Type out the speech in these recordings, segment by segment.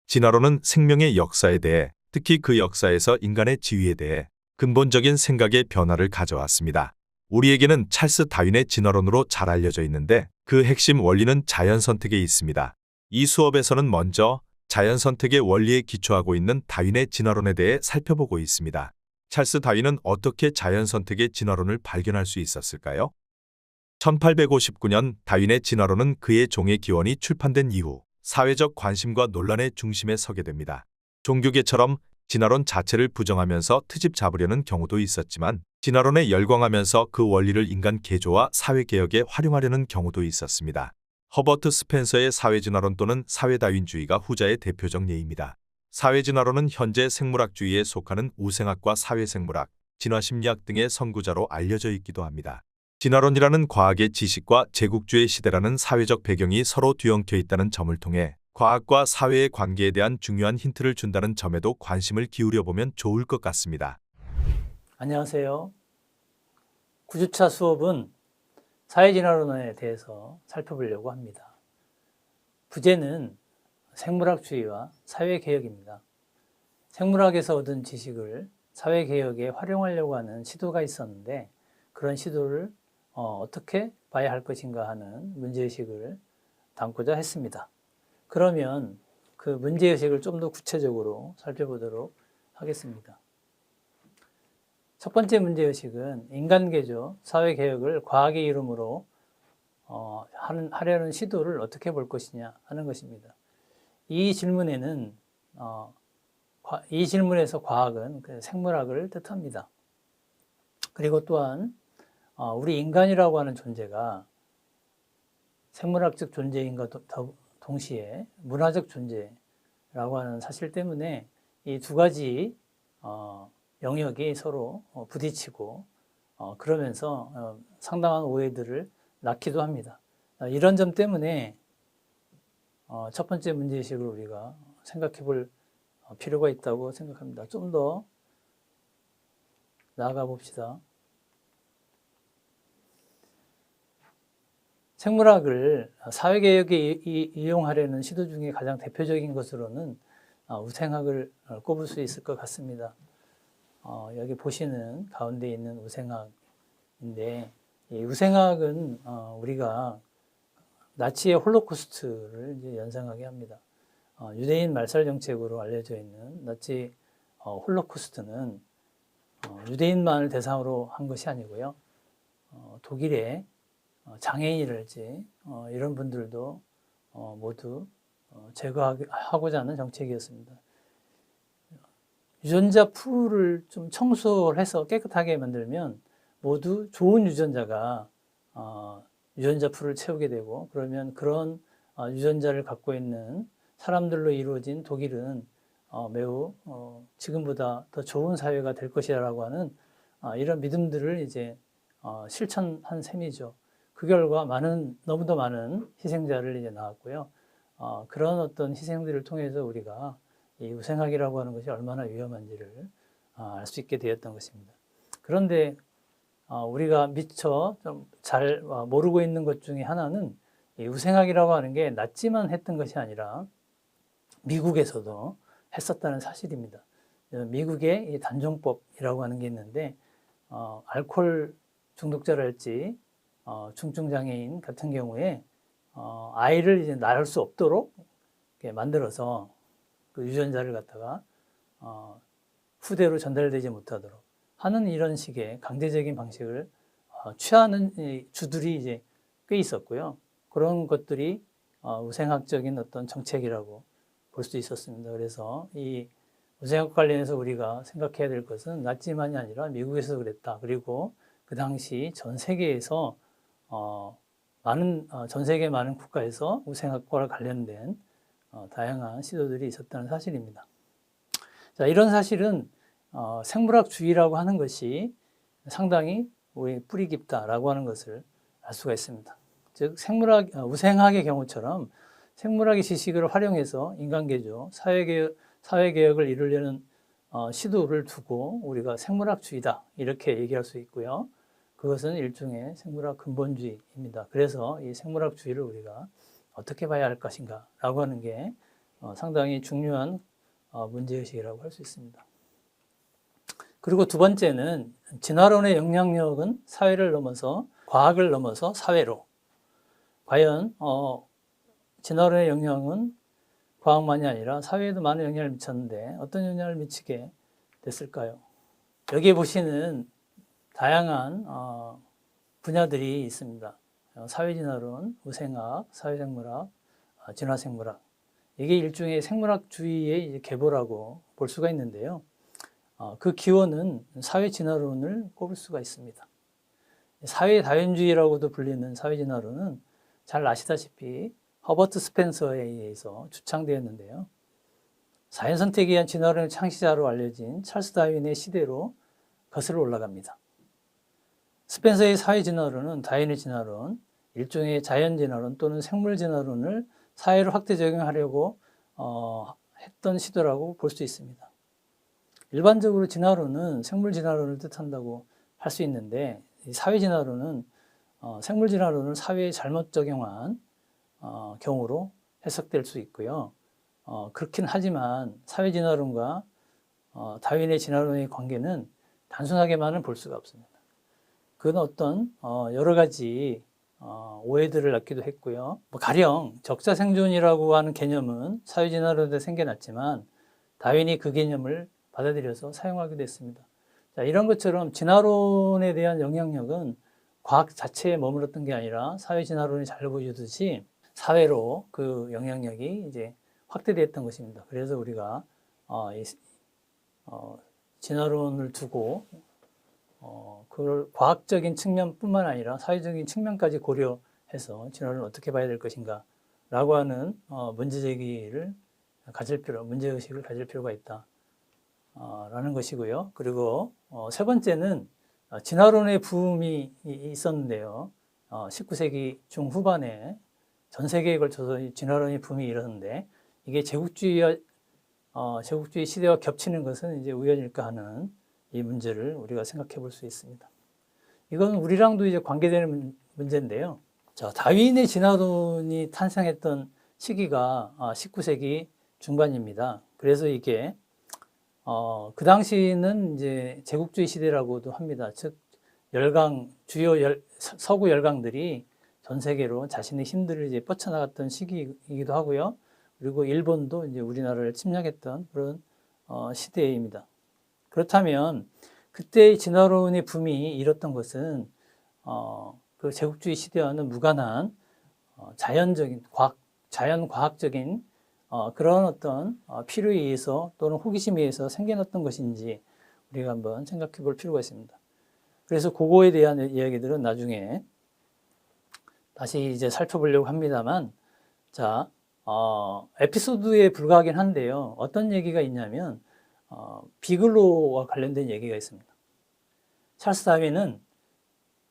진화론은 생명의 역사에 대해, 특히 그 역사에서 인간의 지위에 대해 근본적인 생각의 변화를 가져왔습니다. 우리에게는 찰스 다윈의 진화론으로 잘 알려져 있는데 그 핵심 원리는 자연 선택에 있습니다. 이 수업에서는 먼저 자연 선택의 원리에 기초하고 있는 다윈의 진화론에 대해 살펴보고 있습니다. 찰스 다윈은 어떻게 자연 선택의 진화론을 발견할 수 있었을까요? 1859년 다윈의 진화론은 그의 종의 기원이 출판된 이후 사회적 관심과 논란의 중심에 서게 됩니다. 종교계처럼 진화론 자체를 부정하면서 트집 잡으려는 경우도 있었지만 진화론에 열광하면서 그 원리를 인간 개조와 사회개혁에 활용하려는 경우도 있었습니다. 허버트 스펜서의 사회진화론 또는 사회다윈주의가 후자의 대표적 예입니다. 사회진화론은 현재 생물학주의에 속하는 우생학과 사회생물학, 진화심리학 등의 선구자로 알려져 있기도 합니다. 진화론이라는 과학의 지식과 제국주의 시대라는 사회적 배경이 서로 뒤엉켜 있다는 점을 통해 과학과 사회의 관계에 대한 중요한 힌트를 준다는 점에도 관심을 기울여 보면 좋을 것 같습니다. 안녕하세요. 9주차 수업은 사회진화론에 대해서 살펴보려고 합니다. 부제는 생물학주의와 사회개혁입니다. 생물학에서 얻은 지식을 사회개혁에 활용하려고 하는 시도가 있었는데 그런 시도를 어떻게 봐야 할 것인가 하는 문제의식을 담고자 했습니다. 그러면 그 문제의식을 좀 더 구체적으로 살펴보도록 하겠습니다. 첫 번째 문제의식은 인간개조, 사회개혁을 과학의 이름으로 하려는 시도를 어떻게 볼 것이냐 하는 것입니다. 이 질문에서 과학은 생물학을 뜻합니다. 그리고 또한 우리 인간이라고 하는 존재가 생물학적 존재인과 동시에 문화적 존재라고 하는 사실 때문에 이 두 가지 영역이 서로 부딪히고 그러면서 상당한 오해들을 낳기도 합니다. 이런 점 때문에 첫 번째 문제의식을 우리가 생각해 볼 필요가 있다고 생각합니다. 좀 더 나아가 봅시다. 생물학을 사회개혁에 이용하려는 시도 중에 가장 대표적인 것으로는 우생학을 꼽을 수 있을 것 같습니다. 여기 보시는 가운데 있는 우생학인데 이 우생학은 우리가 나치의 홀로코스트를 이제 연상하게 합니다. 유대인 말살 정책으로 알려져 있는 나치 홀로코스트는 유대인만을 대상으로 한 것이 아니고요. 독일의 장애인이랄지 이런 분들도 모두 제거하고자 하는 정책이었습니다. 유전자 풀을 좀 청소를 해서 깨끗하게 만들면 모두 좋은 유전자가 유전자 풀을 채우게 되고 그러면 그런 유전자를 갖고 있는 사람들로 이루어진 독일은 매우 지금보다 더 좋은 사회가 될 것이라고 하는 이런 믿음들을 이제 실천한 셈이죠. 그 결과 너무도 많은 희생자를 이제 낳았고요. 그런 어떤 희생들을 통해서 우리가 이 우생학이라고 하는 것이 얼마나 위험한지를 알 수 있게 되었던 것입니다. 그런데 우리가 미처 좀 잘 모르고 있는 것 중에 하나는 이 우생학이라고 하는 게 나치만 했던 것이 아니라 미국에서도 했었다는 사실입니다. 미국의 이 단종법이라고 하는 게 있는데 알코올 중독자랄지 중증장애인 같은 경우에 아이를 이제 낳을 수 없도록 이렇게 만들어서 그 유전자를 갖다가 후대로 전달되지 못하도록 하는 이런 식의 강제적인 방식을 취하는 주들이 이제 꽤 있었고요. 그런 것들이 우생학적인 어떤 정책이라고 볼 수 있었습니다. 그래서 이 우생학 관련해서 우리가 생각해야 될 것은 나치만이 아니라 미국에서 그랬다. 그리고 그 당시 전 세계에서 전 세계 많은 국가에서 우생학과 관련된 다양한 시도들이 있었다는 사실입니다. 자, 이런 사실은 생물학주의라고 하는 것이 상당히 우리 뿌리 깊다라고 하는 것을 알 수가 있습니다. 즉 우생학의 경우처럼 생물학의 지식을 활용해서 인간개조, 사회개혁을 이루려는 시도를 두고 우리가 생물학주의다 이렇게 얘기할 수 있고요. 그것은 일종의 생물학 근본주의입니다. 그래서 이 생물학주의를 우리가 어떻게 봐야 할 것인가 라고 하는 게 상당히 중요한 문제의식이라고 할 수 있습니다. 그리고 두 번째는 진화론의 영향력은 사회를 넘어서 과학을 넘어서 사회로. 과연 진화론의 영향은 과학만이 아니라 사회에도 많은 영향을 미쳤는데 어떤 영향을 미치게 됐을까요? 여기에 보시는 다양한 분야들이 있습니다. 사회진화론, 우생학, 사회생물학, 진화생물학. 이게 일종의 생물학주의의 이제 계보라고 볼 수가 있는데요. 그 기원은 사회진화론을 꼽을 수가 있습니다. 사회다연주의라고도 불리는 사회진화론은 잘 아시다시피 허버트 스펜서에 의해서 주창되었는데요. 자연선택에 의한 진화론의 창시자로 알려진 찰스 다윈의 시대로 거슬러 올라갑니다. 스펜서의 사회진화론은 다윈의 진화론, 일종의 자연진화론 또는 생물진화론을 사회로 확대 적용하려고 했던 시도라고 볼 수 있습니다. 일반적으로 진화론은 생물진화론을 뜻한다고 할 수 있는데 사회진화론은 생물진화론을 사회에 잘못 적용한 경우로 해석될 수 있고요. 그렇긴 하지만 사회진화론과 다윈의 진화론의 관계는 단순하게만은 볼 수가 없습니다. 그건 어떤 여러 가지 오해들을 낳기도 했고요. 가령 적자생존이라고 하는 개념은 사회진화론에 생겨났지만 다윈이 그 개념을 받아들여서 사용하기도 했습니다. 자, 이런 것처럼 진화론에 대한 영향력은 과학 자체에 머물렀던 게 아니라 사회진화론이 잘 보여주듯이 사회로 그 영향력이 이제 확대되었던 것입니다. 그래서 우리가 진화론을 두고 그걸 과학적인 측면뿐만 아니라 사회적인 측면까지 고려해서 진화론을 어떻게 봐야 될 것인가 라고 하는 문제의식을 가질 필요가 있다 라는 것이고요. 그리고 세 번째는 진화론의 붐이 있었는데요. 19세기 중후반에 전 세계에 걸쳐서 진화론의 붐이 일었는데 이게 제국주의 시대와 겹치는 것은 이제 우연일까 하는 이 문제를 우리가 생각해 볼 수 있습니다. 이건 우리랑도 이제 관계되는 문제인데요. 자, 다윈의 진화론이 탄생했던 시기가 19세기 중반입니다. 그래서 이게 그 당시는 이제 제국주의 시대라고도 합니다. 즉 서구 열강들이 전 세계로 자신의 힘들을 이제 뻗쳐나갔던 시기이기도 하고요. 그리고 일본도 이제 우리나라를 침략했던 그런 시대입니다. 그렇다면 그때의 진화론의 붐이 일었던 것은 그 제국주의 시대와는 무관한 자연과학적인 그런 어떤 필요에 의해서 또는 호기심에 의해서 생겨났던 것인지 우리가 한번 생각해 볼 필요가 있습니다. 그래서 그거에 대한 이야기들은 나중에 다시 이제 살펴보려고 합니다만, 자, 에피소드에 불과하긴 한데요. 어떤 얘기가 있냐면, 비글로와 관련된 얘기가 있습니다. 찰스 다윈은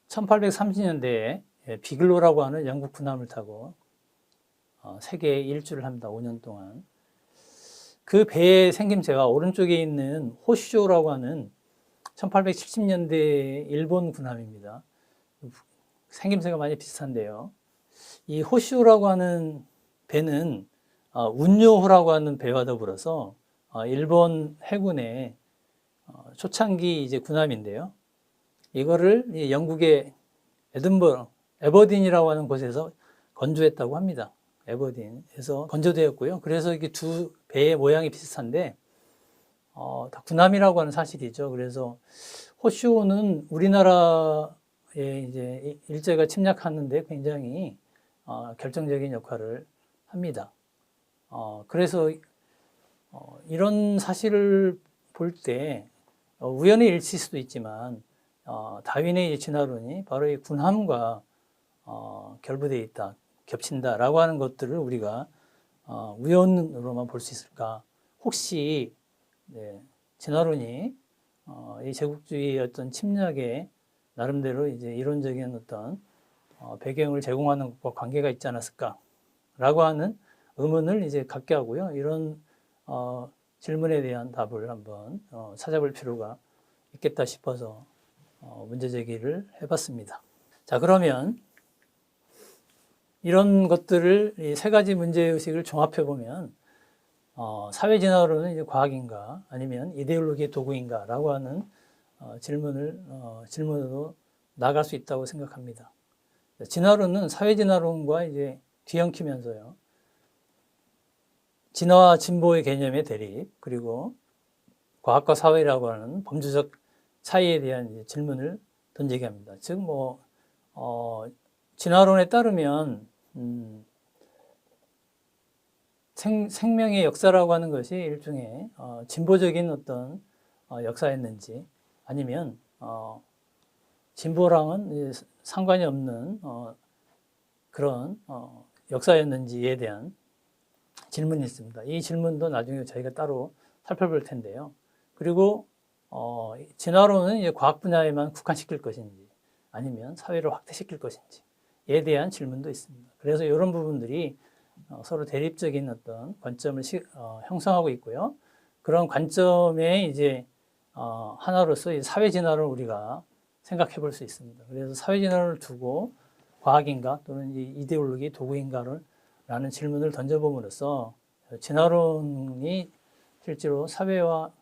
1830년대에 비글로라고 하는 영국 군함을 타고 세계에 일주를 합니다. 5년 동안. 그 배의 생김새가 오른쪽에 있는 호쇼라고 하는 1870년대 일본 군함입니다. 생김새가 많이 비슷한데요. 이 호쇼라고 하는 배는 운요호라고 하는 배와 더불어서 일본 해군의 초창기 이제 군함인데요. 이거를 영국의 에버딘이라고 하는 곳에서 건조했다고 합니다. 에버딘에서 건조되었고요. 그래서 이게 두 배의 모양이 비슷한데 다 군함이라고 하는 사실이죠. 그래서 호쇼는 우리나라에 이제 일제가 침략하는데 굉장히 결정적인 역할을 합니다. 그래서 이런 사실을 볼 때 우연의 일치일 수도 있지만 다윈의 진화론이 바로 이 군함과 결부되어 있다, 겹친다라고 하는 것들을 우리가 우연으로만 볼 수 있을까? 혹시 진화론이 이 제국주의의 어떤 침략에 나름대로 이제 이론적인 어떤 배경을 제공하는 것과 관계가 있지 않았을까라고 하는 의문을 이제 갖게 하고요. 이런 질문에 대한 답을 한번 찾아볼 필요가 있겠다 싶어서 문제 제기를 해봤습니다. 자, 그러면 이런 것들을 이 세 가지 문제의식을 종합해 보면 사회진화론은 이제 과학인가 아니면 이데올로기의 도구인가라고 하는 질문으로 나갈 수 있다고 생각합니다. 진화론은 사회진화론과 이제 뒤엉키면서요. 진화와 진보의 개념의 대립, 그리고 과학과 사회라고 하는 범주적 차이에 대한 이제 질문을 던지게 합니다. 즉, 진화론에 따르면, 생명의 역사라고 하는 것이 일종의 진보적인 어떤 역사였는지, 아니면 진보랑은 상관이 없는 그런 역사였는지에 대한 질문이 있습니다. 이 질문도 나중에 저희가 따로 살펴볼 텐데요. 그리고 진화론은 이제 과학 분야에만 국한시킬 것인지 아니면 사회를 확대시킬 것인지에 대한 질문도 있습니다. 그래서 이런 부분들이 서로 대립적인 어떤 관점을 형성하고 있고요. 그런 관점에 이제 하나로서 이 사회 진화를 우리가 생각해 볼 수 있습니다. 그래서 사회 진화를 두고 과학인가 또는 이데올로기 도구인가를 라는 질문을 던져봄으로써 진화론이 실제로 사회와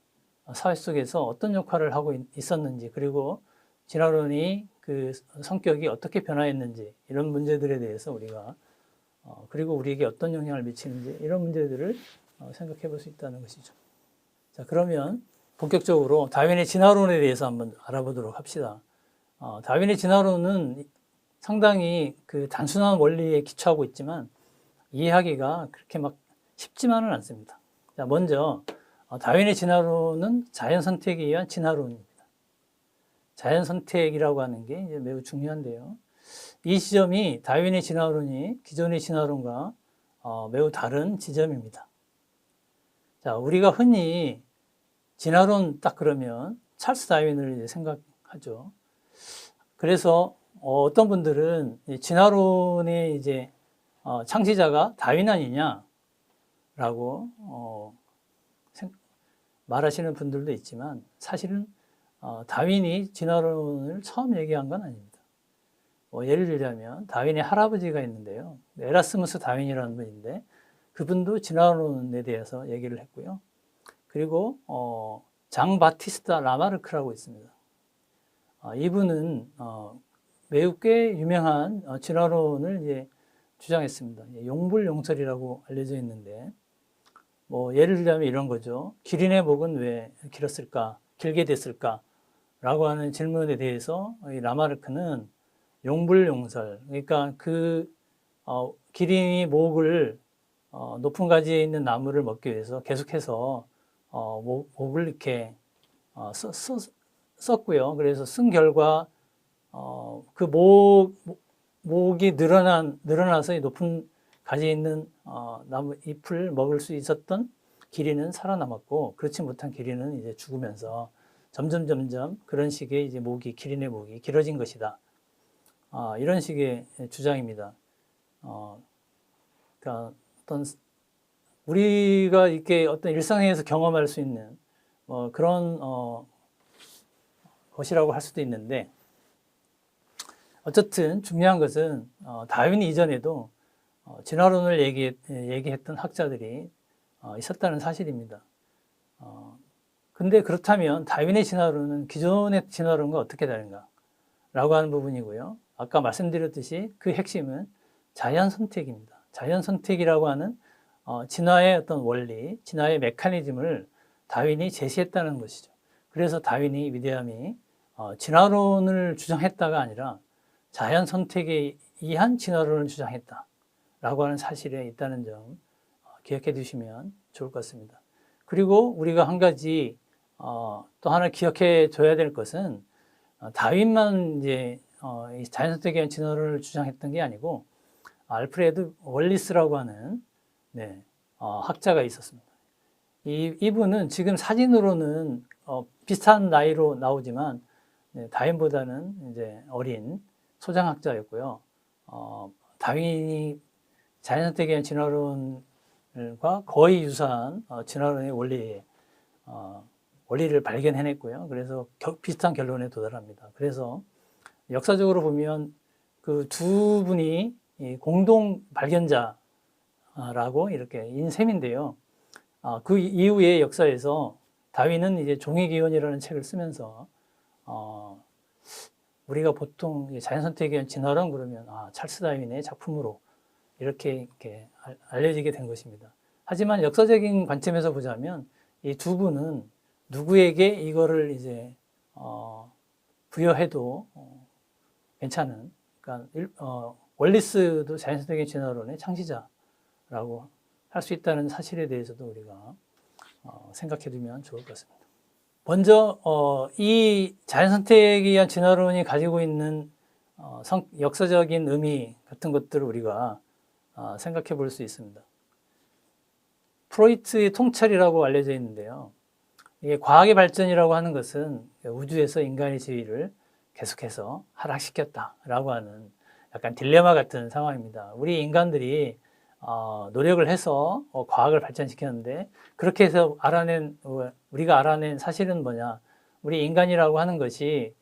사회 속에서 어떤 역할을 하고 있었는지, 그리고 진화론이 그 성격이 어떻게 변화했는지, 이런 문제들에 대해서 우리가 그리고 우리에게 어떤 영향을 미치는지, 이런 문제들을 생각해 볼 수 있다는 것이죠. 자, 그러면 본격적으로 다윈의 진화론에 대해서 한번 알아보도록 합시다. 다윈의 진화론은 상당히 그 단순한 원리에 기초하고 있지만 이해하기가 그렇게 막 쉽지만은 않습니다. 자, 먼저 다윈의 진화론은 자연 선택에 의한 진화론입니다. 자연 선택이라고 하는 게 이제 매우 중요한데요. 이 지점이 다윈의 진화론이 기존의 진화론과 매우 다른 지점입니다. 자, 우리가 흔히 진화론 딱 그러면 찰스 다윈을 이제 생각하죠. 그래서 어떤 분들은 진화론의 이제 창시자가 다윈 아니냐라고 말하시는 분들도 있지만 사실은 다윈이 진화론을 처음 얘기한 건 아닙니다. 예를 들자면 다윈의 할아버지가 있는데요. 에라스무스 다윈이라는 분인데 그분도 진화론에 대해서 얘기를 했고요. 그리고 장 바티스타 라마르크라고 있습니다. 이분은 매우 꽤 유명한 진화론을 이제 주장했습니다. 용불용설이라고 알려져 있는데, 예를 들자면 이런 거죠. 기린의 목은 왜 길었을까? 길게 됐을까? 라고 하는 질문에 대해서 이 라마르크는 용불용설, 그러니까 기린이 목을 높은 가지에 있는 나무를 먹기 위해서 계속해서 목을 이렇게 썼고요. 그래서 쓴 결과 그 목이 늘어나서 이 높은 가지에 있는 나무 잎을 먹을 수 있었던 기린은 살아남았고, 그렇지 못한 기린은 이제 죽으면서 점점 그런 식의 이제 기린의 목이 길어진 것이다. 이런 식의 주장입니다. 그러니까 우리가 이렇게 어떤 일상에서 경험할 수 있는 그런 것이라고 할 수도 있는데, 어쨌든 중요한 것은 다윈 이전에도 진화론을 얘기했던 학자들이 있었다는 사실입니다. 근데 그렇다면 다윈의 진화론은 기존의 진화론과 어떻게 다른가? 라고 하는 부분이고요. 아까 말씀드렸듯이 그 핵심은 자연 선택입니다. 자연 선택이라고 하는 진화의 어떤 원리, 진화의 메커니즘을 다윈이 제시했다는 것이죠. 그래서 다윈이 위대함이 진화론을 주장했다가 아니라 자연 선택에 의한 진화론을 주장했다라고 하는 사실에 있다는 점 기억해 두시면 좋을 것 같습니다. 그리고 우리가 한 가지 또 하나 기억해 줘야 될 것은 다윈만 이제 자연 선택에 의한 진화론을 주장했던 게 아니고 알프레드 월리스라고 하는 학자가 있었습니다. 이분은 지금 사진으로는 비슷한 나이로 나오지만 다윈보다는 이제 어린 소장학자였고요. 다윈이 자연선택에 의한 진화론과 거의 유사한 진화론의 원리를 발견해냈고요. 그래서 비슷한 결론에 도달합니다. 그래서 역사적으로 보면 그 두 분이 공동 발견자라고 이렇게 인 셈인데요. 그 이후의 역사에서 다윈은 이제 종의 기원이라는 책을 쓰면서 우리가 보통 자연 선택에 의한 진화론 그러면 찰스 다윈의 작품으로 이렇게 알려지게 된 것입니다. 하지만 역사적인 관점에서 보자면 이 두 분은 누구에게 이거를 이제 부여해도 괜찮은, 그러니까 월리스도 자연 선택의 진화론의 창시자라고 할 수 있다는 사실에 대해서도 우리가 생각해 두면 좋을 것 같습니다. 먼저 이 자연 선택에 의한 진화론이 가지고 있는 역사적인 의미 같은 것들을 우리가 생각해 볼 수 있습니다. 프로이트의 통찰이라고 알려져 있는데요. 이게 과학의 발전이라고 하는 것은 우주에서 인간의 지위를 계속해서 하락시켰다라고 하는 약간 딜레마 같은 상황입니다. 우리 인간들이 노력을 해서 과학을 발전시켰는데 그렇게 해서 우리가 알아낸 사실은 뭐냐? 우리 인간이라고 하는 것이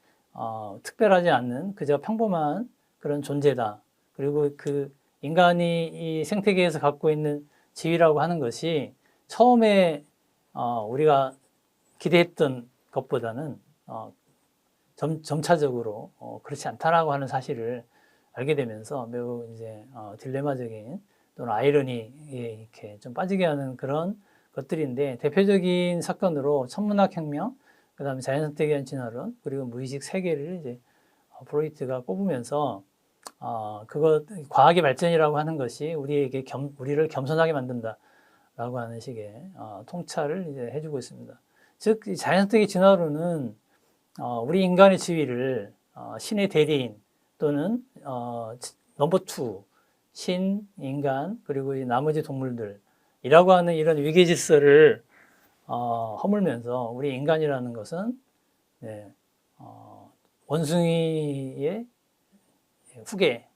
특별하지 않는 그저 평범한 그런 존재다. 그리고 그 인간이 이 생태계에서 갖고 있는 지위라고 하는 것이 처음에 우리가 기대했던 것보다는 점차적으로 그렇지 않다라고 하는 사실을 알게 되면서 매우 이제 딜레마적인 또는 아이러니에 이렇게 좀 빠지게 하는 그런 것들인데, 대표적인 사건으로 천문학혁명, 그 다음에 자연선택에 의한 진화론, 그리고 무의식 세계를 이제 프로이트가 꼽으면서 과학의 발전이라고 하는 것이 우리를 겸손하게 만든다라고 하는 식의 통찰을 이제 해주고 있습니다. 즉, 자연선택의 진화론은 우리 인간의 지위를 신의 대리인 또는 넘버 투, 신, 인간, 그리고 이 나머지 동물들이라고 하는 이런 위계 질서를 허물면서 우리 인간이라는 것은 원숭이의 후계,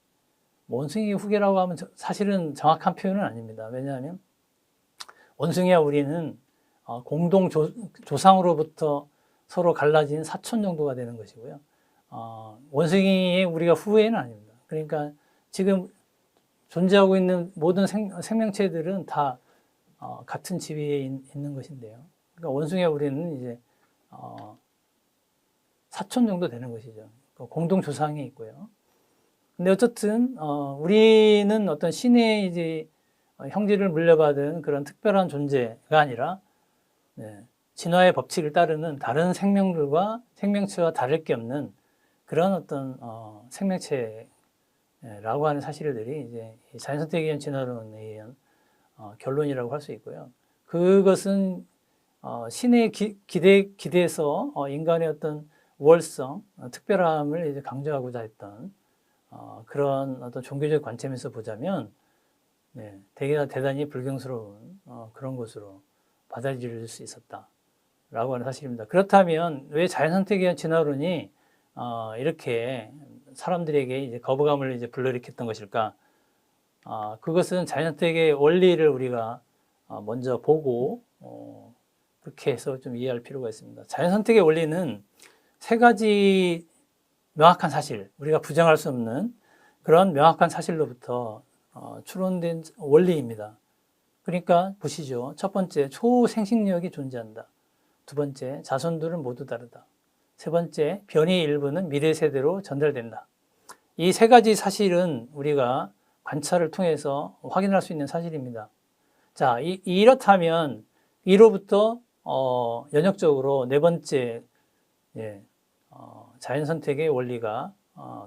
원숭이의 후계라고 하면 사실은 정확한 표현은 아닙니다. 왜냐하면 원숭이와 우리는 공동 조상으로부터 서로 갈라진 사촌 정도가 되는 것이고요. 원숭이의 우리가 후계는 아닙니다. 그러니까 지금 존재하고 있는 모든 생명체들은 다 같은 지위에 있는 것인데요. 그러니까 원숭이와 우리는 이제 사촌 정도 되는 것이죠. 공동 조상이 있고요. 근데 어쨌든 우리는 어떤 신의 이제 형질을 물려받은 그런 특별한 존재가 아니라 진화의 법칙을 따르는 다른 생명체와 다를 게 없는 그런 어떤 생명체라고 하는 사실들이 이제 자연선택에 의한 진화론에 의한 결론이라고 할 수 있고요. 그것은 신의 기대에서 인간의 어떤 우월성, 특별함을 이제 강조하고자 했던 그런 어떤 종교적 관점에서 보자면 대단히 불경스러운 그런 것으로 받아들일 수 있었다라고 하는 사실입니다. 그렇다면 왜 자연선택에 의한 진화론이 이렇게 사람들에게 이제 거부감을 이제 불러일으켰던 것일까? 그것은 자연선택의 원리를 우리가 먼저 보고 그렇게 해서 좀 이해할 필요가 있습니다. 자연선택의 원리는 세 가지 명확한 사실, 우리가 부정할 수 없는 그런 명확한 사실로부터 추론된 원리입니다. 그러니까 보시죠. 첫 번째, 초생식력이 존재한다. 두 번째, 자손들은 모두 다르다. 세 번째, 변이의 일부는 미래 세대로 전달된다. 이 세 가지 사실은 우리가 관찰을 통해서 확인할 수 있는 사실입니다. 자, 이렇다면 이로부터 연역적으로 네 번째 자연선택의 원리가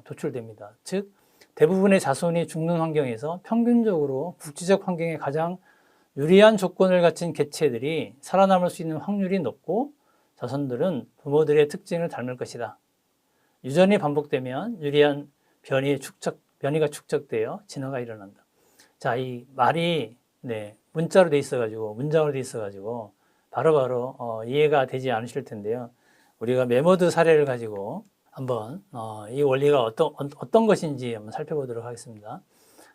도출됩니다. 즉, 대부분의 자손이 죽는 환경에서 평균적으로 국지적 환경에 가장 유리한 조건을 갖춘 개체들이 살아남을 수 있는 확률이 높고 자손들은 부모들의 특징을 닮을 것이다. 유전이 반복되면 유리한 변이가 축적되어 진화가 일어난다. 자, 이 말이 문자로 돼 있어가지고 문장으로 돼 있어가지고 바로바로 이해가 되지 않으실 텐데요. 우리가 메모드 사례를 가지고 한번 이 원리가 어떤 것인지 한번 살펴보도록 하겠습니다.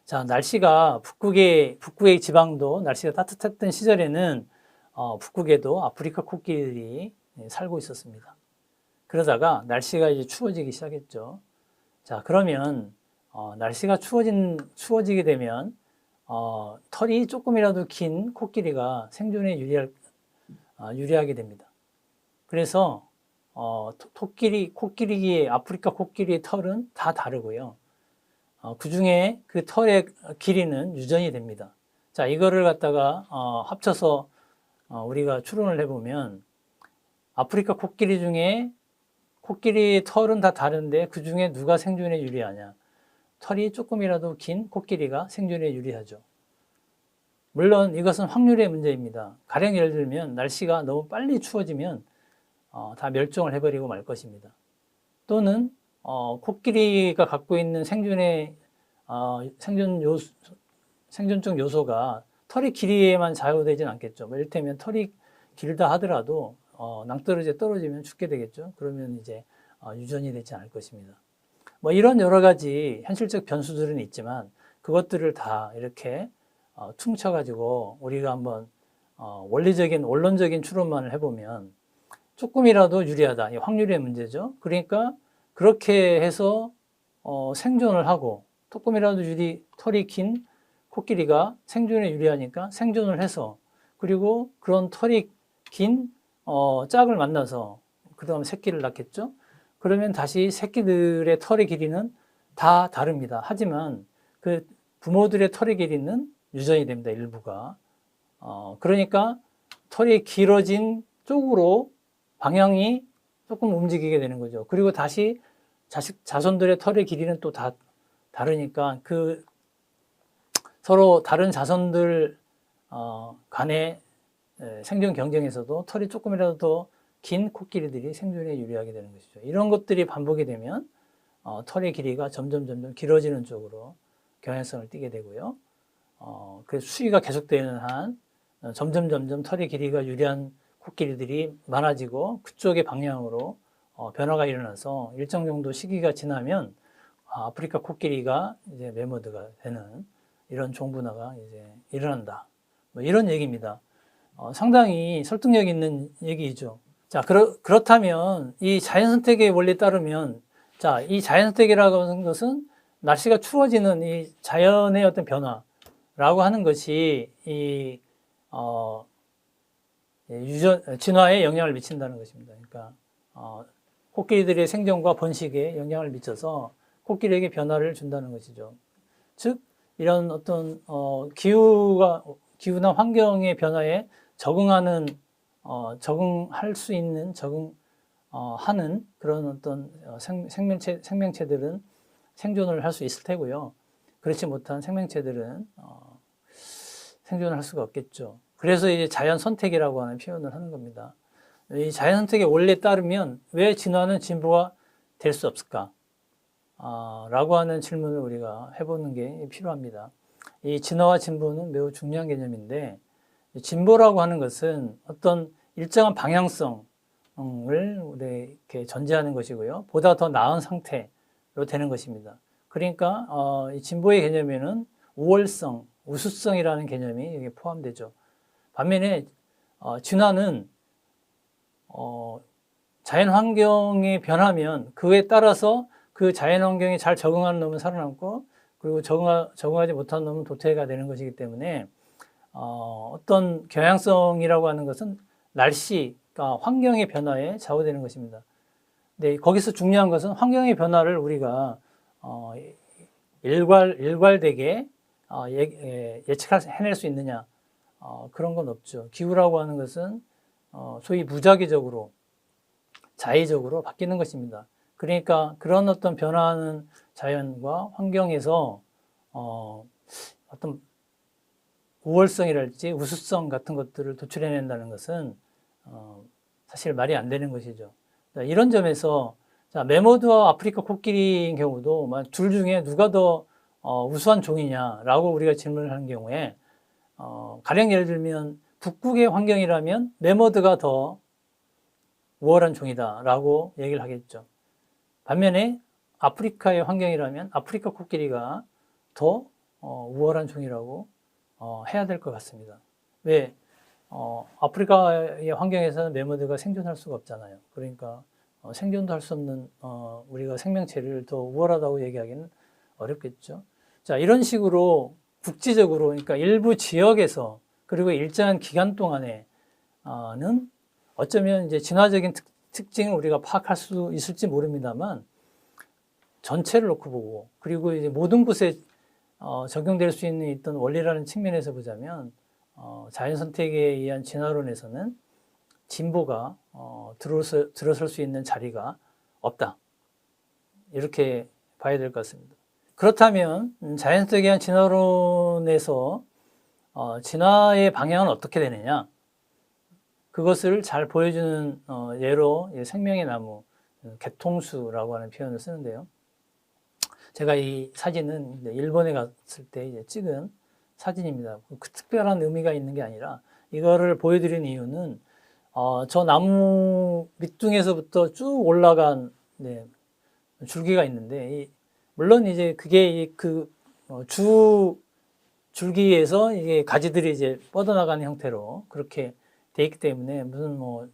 자, 날씨가 북극의 지방도 날씨가 따뜻했던 시절에는 북극에도 아프리카 코끼리들이 살고 있었습니다. 그러다가 날씨가 이제 추워지기 시작했죠. 자, 그러면 날씨가 추워지게 되면 털이 조금이라도 긴 코끼리가 생존에 유리하게 됩니다. 그래서 코끼리의 아프리카 코끼리의 털은 다 다르고요. 그 중에 그 털의 길이는 유전이 됩니다. 자, 이거를 갖다가 합쳐서 우리가 추론을 해보면 아프리카 코끼리 중에 코끼리의 털은 다 다른데 그 중에 누가 생존에 유리하냐? 털이 조금이라도 긴 코끼리가 생존에 유리하죠. 물론 이것은 확률의 문제입니다. 가령 예를 들면 날씨가 너무 빨리 추워지면 다 멸종을 해버리고 말 것입니다. 또는 코끼리가 갖고 있는 생존적 요소가 털의 길이에만 좌우되진 않겠죠. 뭐 이를테면 털이 길다 하더라도 낭떠러지에 떨어지면 죽게 되겠죠. 그러면 이제 유전이 되지 않을 것입니다. 뭐 이런 여러 가지 현실적 변수들은 있지만 그것들을 다 이렇게 퉁쳐가지고 우리가 한번 원론적인 추론만을 해보면 조금이라도 유리하다. 이 확률의 문제죠. 그러니까 그렇게 해서 생존을 하고 조금이라도 털이 긴 코끼리가 생존에 유리하니까 생존을 해서 그리고 그런 털이 긴 짝을 만나서 그 다음에 새끼를 낳겠죠. 그러면 다시 새끼들의 털의 길이는 다 다릅니다. 하지만 그 부모들의 털의 길이는 유전이 됩니다. 일부가. 그러니까 털이 길어진 쪽으로 방향이 조금 움직이게 되는 거죠. 그리고 다시 자손들의 털의 길이는 또 다 다르니까 그 서로 다른 자손들 간의 생존 경쟁에서도 털이 조금이라도 더 긴 코끼리들이 생존에 유리하게 되는 것이죠. 이런 것들이 반복이 되면 털의 길이가 점점 길어지는 쪽으로 경향성을 띠게 되고요. 그래서 수위가 계속되는 한 점점 털의 길이가 유리한 코끼리들이 많아지고 그쪽의 방향으로 변화가 일어나서 일정 정도 시기가 지나면 아프리카 코끼리가 이제 매머드가 되는 이런 종분화가 이제 일어난다. 뭐 이런 얘기입니다. 상당히 설득력 있는 얘기이죠. 자, 그렇다면 이 자연선택의 원리에 따르면 자, 이 자연선택이라고 하는 것은 날씨가 추워지는 이 자연의 어떤 변화라고 하는 것이 이 진화에 영향을 미친다는 것입니다. 그러니까 코끼리들의 생존과 번식에 영향을 미쳐서 코끼리에게 변화를 준다는 것이죠. 즉 이런 어떤 기후나 환경의 변화에 적응할 수 있는 하는 그런 어떤 생명체들은 생존을 할 수 있을 테고요. 그렇지 못한 생명체들은 생존을 할 수가 없겠죠. 그래서 이제 자연 선택이라고 하는 표현을 하는 겁니다. 이 자연 선택의 원리에 따르면 왜 진화는 진보가 될 수 없을까? 라고 하는 질문을 우리가 해보는 게 필요합니다. 이 진화와 진보는 매우 중요한 개념인데 진보라고 하는 것은 어떤 일정한 방향성을 이렇게 전제하는 것이고요. 보다 더 나은 상태로 되는 것입니다. 그러니까 이 진보의 개념에는 우월성, 우수성이라는 개념이 여기 포함되죠. 반면에 진화는 자연 환경이 변하면 그에 따라서 그 자연 환경에 잘 적응하는 놈은 살아남고 그리고 적응하지 못한 놈은 도태가 되는 것이기 때문에 어떤 경향성이라고 하는 것은 날씨가 환경의 변화에 좌우되는 것입니다. 근데 거기서 중요한 것은 환경의 변화를 우리가 일괄되게 해낼 수 있느냐 그런 건 없죠. 기후라고 하는 것은 소위 무작위적으로 자의적으로 바뀌는 것입니다. 그러니까 그런 어떤 변화하는 자연과 환경에서 어떤 우월성이랄지 우수성 같은 것들을 도출해낸다는 것은 사실 말이 안 되는 것이죠. 이런 점에서 매머드와 아프리카 코끼리인 경우도 둘 중에 누가 더 우수한 종이냐라고 우리가 질문을 하는 경우에 가령 예를 들면 북극의 환경이라면 매머드가 더 우월한 종이다라고 얘기를 하겠죠. 반면에 아프리카의 환경이라면 아프리카 코끼리가 더 우월한 종이라고 해야 될 것 같습니다. 왜? 아프리카의 환경에서는 매머드가 생존할 수가 없잖아요. 그러니까 생존도 할 수 없는 우리가 생명체를 더 우월하다고 얘기하기는 어렵겠죠. 자, 이런 식으로 국지적으로, 그러니까 일부 지역에서 그리고 일정한 기간 동안에는 어쩌면 이제 진화적인 특징을 우리가 파악할 수 있을지 모릅니다만 전체를 놓고 보고 그리고 이제 모든 곳에 적용될 수 있는 어떤 원리라는 측면에서 보자면 자연 선택에 의한 진화론에서는 진보가 들어설 수 있는 자리가 없다. 이렇게 봐야 될 것 같습니다. 그렇다면 자연 선택에 의한 진화론에서 진화의 방향은 어떻게 되느냐? 그것을 잘 보여주는 예로 생명의 나무, 개통수라고 하는 표현을 쓰는데요. 제가 이 사진은 일본에 갔을 때 이제 찍은 사진입니다. 그 특별한 의미가 있는 게 아니라 이거를 보여드린 이유는 저 나무 밑둥에서부터 쭉 올라간 줄기가 있는데 물론 이제 그게 줄기에서 이게 가지들이 이제 뻗어나가는 형태로 그렇게 돼 있기 때문에 무슨 뭐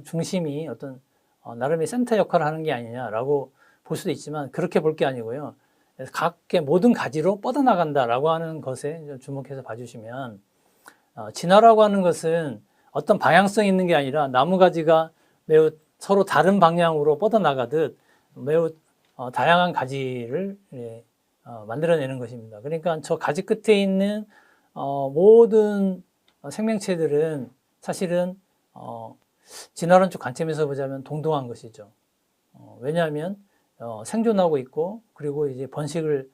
중심이 어떤 나름의 센터 역할을 하는 게 아니냐라고 볼 수도 있지만 그렇게 볼 게 아니고요. 각계 모든 가지로 뻗어나간다라고 하는 것에 주목해서 봐주시면 진화라고 하는 것은 어떤 방향성이 있는 게 아니라 나무 가지가 매우 서로 다른 방향으로 뻗어나가듯 매우 다양한 가지를 만들어내는 것입니다. 그러니까 저 가지 끝에 있는 모든 생명체들은 사실은 진화론적 관점에서 보자면 동등한 것이죠. 왜냐하면 생존하고 있고 그리고 이제 번식을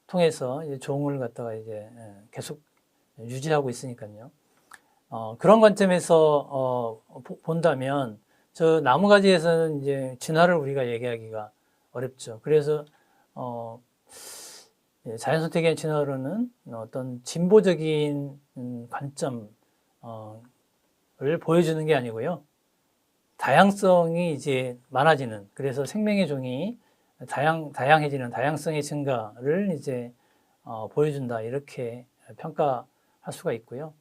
통해서 이제 종을 갖다가 이제 계속 유지하고 있으니까요. 그런 관점에서 본다면 저 나무가지에서는 이제 진화를 우리가 얘기하기가 어렵죠. 그래서 자연 선택의 진화론은 어떤 진보적인 관점을 보여주는 게 아니고요. 다양성이 이제 많아지는, 그래서 생명의 종이 다양해지는 다양성의 증가를 이제 보여준다, 이렇게 평가할 수가 있고요.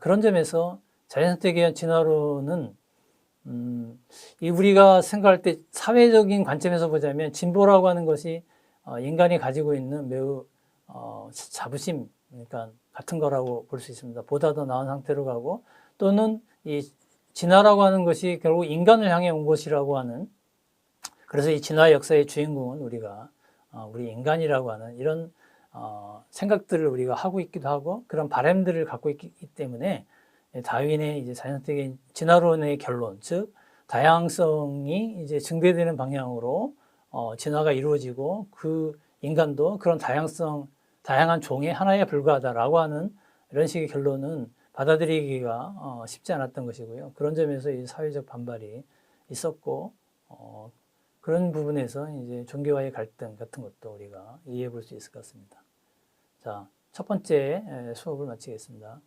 그런 점에서 자연선택의 진화론은 우리가 생각할 때 사회적인 관점에서 보자면 진보라고 하는 것이 인간이 가지고 있는 매우 자부심, 그러니까 같은 거라고 볼 수 있습니다. 보다 더 나은 상태로 가고, 또는 이 진화라고 하는 것이 결국 인간을 향해 온 것이라고 하는, 그래서 이 진화 역사의 주인공은 우리 인간이라고 하는 이런 생각들을 우리가 하고 있기도 하고 그런 바람들을 갖고 있기 때문에 다윈의 이제 자연선택의 진화론의 결론, 즉 다양성이 이제 증대되는 방향으로 진화가 이루어지고 그 인간도 그런 다양한 종의 하나에 불과하다라고 하는 이런 식의 결론은 받아들이기가 쉽지 않았던 것이고요. 그런 점에서 이 사회적 반발이 있었고 그런 부분에서 이제 종교와의 갈등 같은 것도 우리가 이해해 볼 수 있을 것 같습니다. 자, 첫 번째 수업을 마치겠습니다.